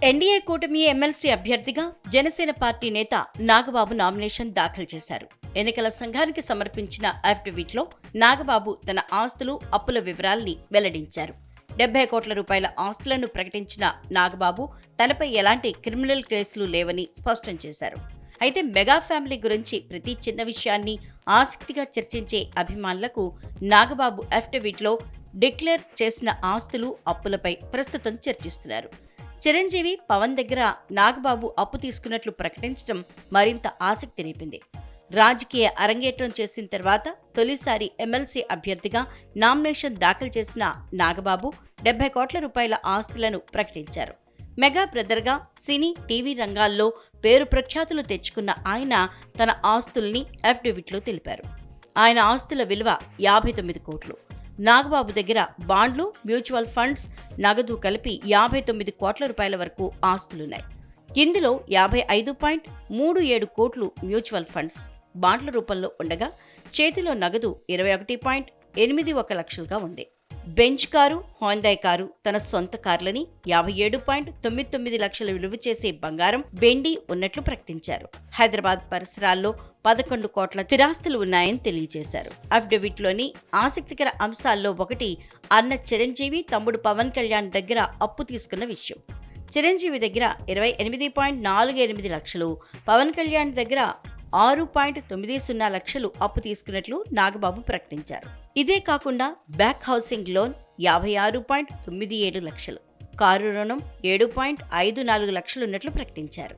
NDA కూటమి MLC అభ్యర్థిగా Janasena party నేత నాగబాబు నామినేషన్ దాఖలు చేశారు. ఎన్నికల సంఘానికి సమర్పించిన అఫిడవిట్లో నాగబాబు తన ఆస్తులు, అప్పుల వివరాల్ని వెల్లడించారు. 70 కోట్ల రూపాయల ఆస్తులను ప్రకటించిన నాగబాబు తనపై ఎలాంటి క్రిమినల్ కేసులు లేవని స్పష్టం చేశారు. అయితే మెగా ఫ్యామిలీ గురించి ప్రతి చిన్న విషయాన్ని ఆసక్తిగా చర్చించే అభిమానులకు నాగబాబు అఫిడవిట్లో డిక్లేర్ చేసిన ఆస్తులు, అప్పులపై ప్రస్తుతం చర్చిస్తున్నారు. చిరంజీవి, పవన్ దగ్గర నాగబాబు అప్పు తీసుకున్నట్లు ప్రకటించడం మరింత ఆసక్తి రేపింది. రాజకీయ అరంగేట్రం చేసిన తర్వాత తొలిసారి ఎమ్మెల్సీ అభ్యర్థిగా నామినేషన్ దాఖలు చేసిన నాగబాబు 70 కోట్ల రూపాయల ఆస్తులను ప్రకటించారు. మెగా బ్రదర్గా సినీ, టీవీ రంగాల్లో పేరు ప్రఖ్యాతులు తెచ్చుకున్న ఆయన తన ఆస్తుల్ని అఫిడవిట్లో తెలిపారు. ఆయన ఆస్తుల విలువ 59 కోట్లు. నాగబాబు దగ్గర బాండ్లు, మ్యూచువల్ ఫండ్స్, నగదు కలిపి 59 కోట్ల రూపాయల వరకు ఆస్తులున్నాయి. ఇందులో 55.37 కోట్లు మ్యూచువల్ ఫండ్స్, బాండ్ల రూపంలో ఉండగా చేతిలో నగదు 21.81 లక్షలుగా ఉంది. బెంచ్ కారు, హోండాయ్ కారు, తన సొంత కార్లని, 57.99 లక్షల విలువ చేసే బంగారం, వెండి ఉన్నట్లు ప్రకటించారు. హైదరాబాద్ పరిసరాల్లో 11 కోట్ల స్థిరాస్తులు ఉన్నాయని తెలియజేశారు. అఫిడవిట్లోని ఆసక్తికర అంశాల్లో ఒకటి అన్న చిరంజీవి, తమ్ముడు పవన్ కళ్యాణ్ దగ్గర అప్పు తీసుకున్న విషయం. చిరంజీవి దగ్గర 28.48 లక్షలు, పవన్ కళ్యాణ్ దగ్గర 6.90 లక్షలు అప్పు తీసుకున్నట్లు నాగబాబు ప్రకటించారు. ఇదే కాకుండా బ్యాక్ హౌసింగ్ లోన్ 56.97 లక్షలు, కారు రుణం 7.54 లక్షలున్నట్లు ప్రకటించారు.